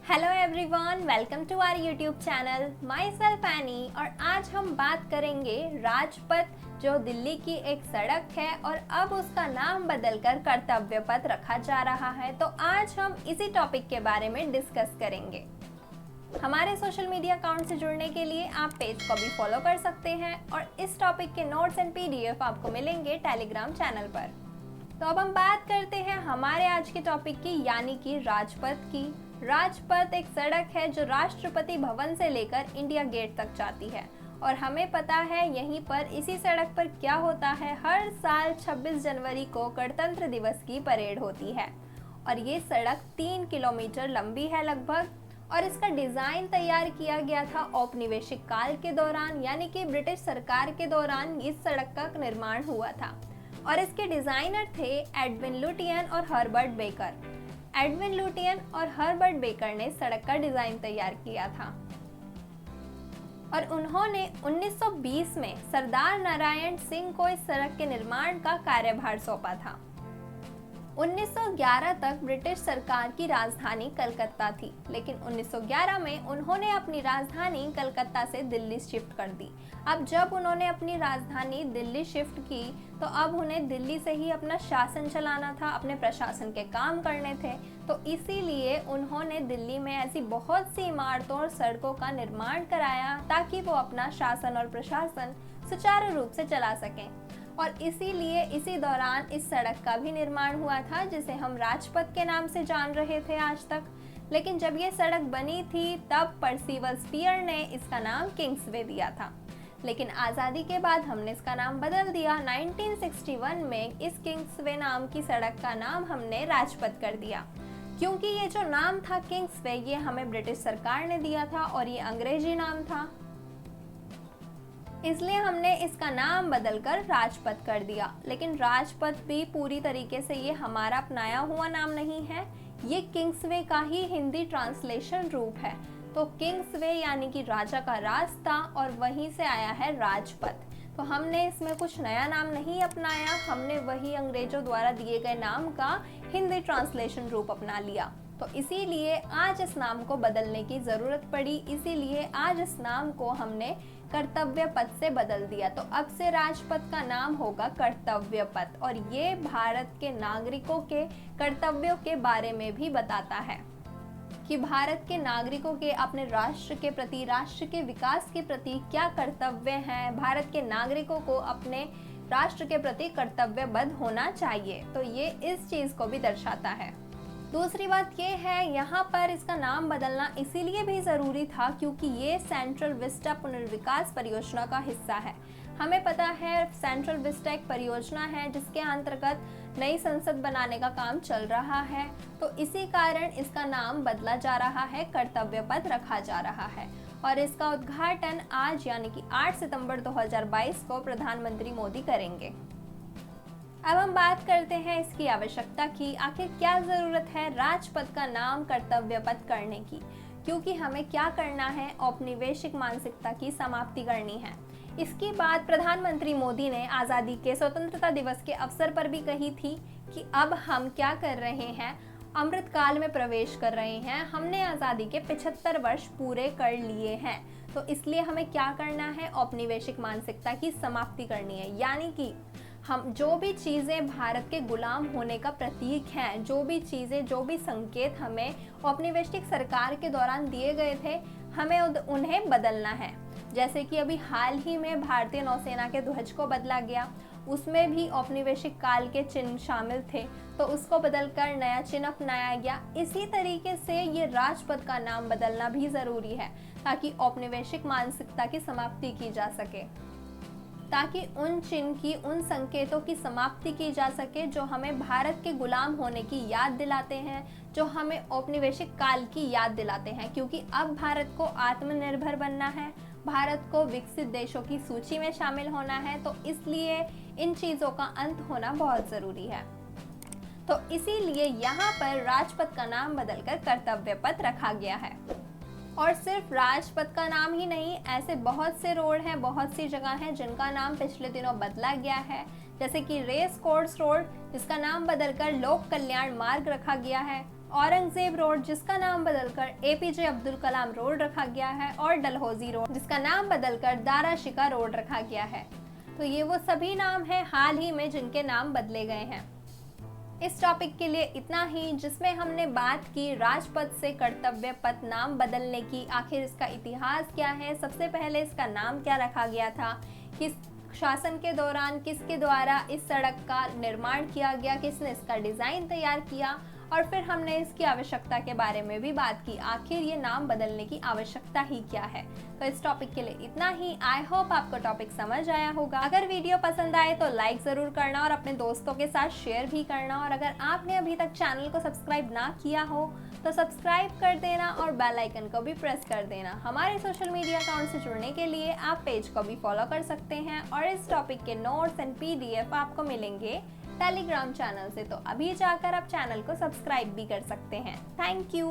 Hello everyone, welcome to our YouTube channel. Myself Annie. और आज हम बात करेंगे राजपथ, जो दिल्ली की एक सड़क है और अब उसका नाम बदलकर कर्तव्य पथ रखा जा रहा है। तो आज हम इसी टॉपिक के बारे में डिस्कस करेंगे। हमारे सोशल मीडिया अकाउंट से जुड़ने के लिए आप पेज को भी फॉलो कर सकते हैं और इस टॉपिक के नोट्स एंड पीडीएफ आपको मिलेंगे टेलीग्राम चैनल पर। तो अब हम बात करते हैं हमारे आज के टॉपिक की, यानी कि राजपथ की। राजपथ एक सड़क है जो राष्ट्रपति भवन से लेकर इंडिया गेट तक जाती है और हमें पता है यहीं पर इसी सड़क पर क्या होता है। हर साल 26 जनवरी को गणतंत्र दिवस की परेड होती है और ये सड़क 3 किलोमीटर लंबी है लगभग। और इसका डिज़ाइन तैयार किया गया था औपनिवेशिक काल के दौरान, यानी कि ब्रिटिश सरकार के दौरान इस सड़क का निर्माण हुआ था और इसके डिज़ाइनर थे एडविन लुटियन और हर्बर्ट बेकर। एडविन लुटियन और हर्बर्ट बेकर ने सड़क का डिज़ाइन तैयार किया था और उन्होंने 1920 में सरदार नारायण सिंह को इस सड़क के निर्माण का कार्यभार सौंपा था। 1911 तक ब्रिटिश सरकार की राजधानी कलकत्ता थी, लेकिन 1911 में उन्होंने अपनी राजधानी कलकत्ता से दिल्ली शिफ्ट कर दी। अब जब उन्होंने अपनी राजधानी दिल्ली शिफ्ट की तो अब उन्हें दिल्ली से ही अपना शासन चलाना था, अपने प्रशासन के काम करने थे। तो इसीलिए उन्होंने दिल्ली में ऐसी बहुत सी इमारतों और सड़कों का निर्माण कराया ताकि वो अपना शासन और प्रशासन सुचारू रूप से चला सकें। और इसीलिए इसी दौरान इस सड़क का भी निर्माण हुआ था, जिसे हम राजपथ के नाम से जान रहे थे आज तक। लेकिन जब ये सड़क बनी थी तब पर्सिवल स्पीयर ने इसका नाम किंग्सवे दिया था, लेकिन आज़ादी के बाद हमने इसका नाम बदल दिया। 1961 में इस किंग्सवे नाम की सड़क का नाम हमने राजपथ कर दिया, क्योंकि ये जो नाम था किंग्सवे, ये हमें ब्रिटिश सरकार ने दिया था और ये अंग्रेजी नाम था, इसलिए हमने इसका नाम बदलकर राजपथ कर दिया। लेकिन राजपथ भी पूरी तरीके से ये हमारा अपनाया हुआ नाम नहीं है, ये किंग्सवे का ही हिंदी ट्रांसलेशन रूप है। तो किंग्सवे यानी कि राजा का रास्ता, और वहीं से आया है राजपथ। तो हमने इसमें कुछ नया नाम नहीं अपनाया, हमने वही अंग्रेजों द्वारा दिए गए नाम का हिंदी ट्रांसलेशन रूप अपना लिया। तो इसीलिए आज इस नाम को बदलने की ज़रूरत पड़ी, इसीलिए आज इस नाम को हमने कर्तव्य पथ से बदल दिया। तो अब से राजपथ का नाम होगा कर्तव्य पथ और ये भारत के नागरिकों के कर्तव्यों के बारे में भी बताता है कि भारत के नागरिकों के अपने राष्ट्र के प्रति, राष्ट्र के विकास के प्रति क्या कर्तव्य हैं। भारत के नागरिकों को अपने राष्ट्र के प्रति कर्तव्यबद्ध होना चाहिए। तो ये इस चीज़ को भी दर्शाता है। दूसरी बात ये है, यहाँ पर इसका नाम बदलना इसीलिए भी ज़रूरी था क्योंकि ये सेंट्रल विस्टा पुनर्विकास परियोजना का हिस्सा है। हमें पता है सेंट्रल विस्टा एक परियोजना है जिसके अंतर्गत नई संसद बनाने का काम चल रहा है। तो इसी कारण इसका नाम बदला जा रहा है, कर्तव्य पथ रखा जा रहा है और इसका उद्घाटन आज यानी कि 8 सितंबर 2022 को प्रधानमंत्री मोदी करेंगे। अब हम बात करते हैं इसकी आवश्यकता की। आखिर क्या ज़रूरत है राजपथ का नाम कर्तव्य पथ करने की, क्योंकि हमें क्या करना है, औपनिवेशिक मानसिकता की समाप्ति करनी है। इसकी बात प्रधानमंत्री मोदी ने आज़ादी के स्वतंत्रता दिवस के अवसर पर भी कही थी कि अब हम क्या कर रहे हैं, अमृत काल में प्रवेश कर रहे हैं। हमने आज़ादी के 75 वर्ष पूरे कर लिए हैं, तो इसलिए हमें क्या करना है, औपनिवेशिक मानसिकता की समाप्ति करनी है। यानी कि हम जो भी चीज़ें भारत के गुलाम होने का प्रतीक हैं, जो भी चीज़ें, जो भी संकेत हमें औपनिवेशिक सरकार के दौरान दिए गए थे, हमें उन्हें बदलना है। जैसे कि अभी हाल ही में भारतीय नौसेना के ध्वज को बदला गया, उसमें भी औपनिवेशिक काल के चिन्ह शामिल थे, तो उसको बदलकर नया चिन्ह अपनाया गया। इसी तरीके से ये राजपथ का नाम बदलना भी ज़रूरी है ताकि औपनिवेशिक मानसिकता की समाप्ति की जा सके, ताकि उन चिन्ह की, उन संकेतों की समाप्ति की जा सके जो हमें भारत के गुलाम होने की याद दिलाते हैं, जो हमें औपनिवेशिक काल की याद दिलाते हैं। क्योंकि अब भारत को आत्मनिर्भर बनना है, भारत को विकसित देशों की सूची में शामिल होना है, तो इसलिए इन चीज़ों का अंत होना बहुत ज़रूरी है। तो इसीलिए यहाँ पर राजपथ का नाम बदलकर कर्तव्य पथ रखा गया है। और सिर्फ राजपथ का नाम ही नहीं, ऐसे बहुत से रोड हैं, बहुत सी जगह हैं जिनका नाम पिछले दिनों बदला गया है। जैसे कि रेस कोर्स रोड, जिसका नाम बदलकर लोक कल्याण मार्ग रखा गया है। औरंगजेब रोड जिसका नाम बदलकर एपीजे अब्दुल कलाम रोड रखा गया है, और डलहौजी रोड जिसका नाम बदलकर दारा शिका रोड रखा गया है। तो ये वो सभी नाम हैं हाल ही में जिनके नाम बदले गए हैं। इस टॉपिक के लिए इतना ही, जिसमें हमने बात की राजपथ से कर्तव्य पथ नाम बदलने की। आखिर इसका इतिहास क्या है, सबसे पहले इसका नाम क्या रखा गया था, किस शासन के दौरान किसके द्वारा इस सड़क का निर्माण किया गया, किसने इसका डिज़ाइन तैयार किया, और फिर हमने इसकी आवश्यकता के बारे में भी बात की। आखिर ये नाम बदलने की आवश्यकता ही क्या है। तो इस टॉपिक के लिए इतना ही। आई होप आपको टॉपिक समझ आया होगा। अगर वीडियो पसंद आए तो लाइक ज़रूर करना और अपने दोस्तों के साथ शेयर भी करना। और अगर आपने अभी तक चैनल को सब्सक्राइब ना किया हो तो सब्सक्राइब कर देना और बेल आइकन को भी प्रेस कर देना। हमारे सोशल मीडिया अकाउंट से जुड़ने के लिए आप पेज को भी फॉलो कर सकते हैं, और इस टॉपिक के नोट्स एंड PDF आपको मिलेंगे टेलीग्राम चैनल से। तो अभी जाकर आप चैनल को सब्सक्राइब भी कर सकते हैं। Thank you.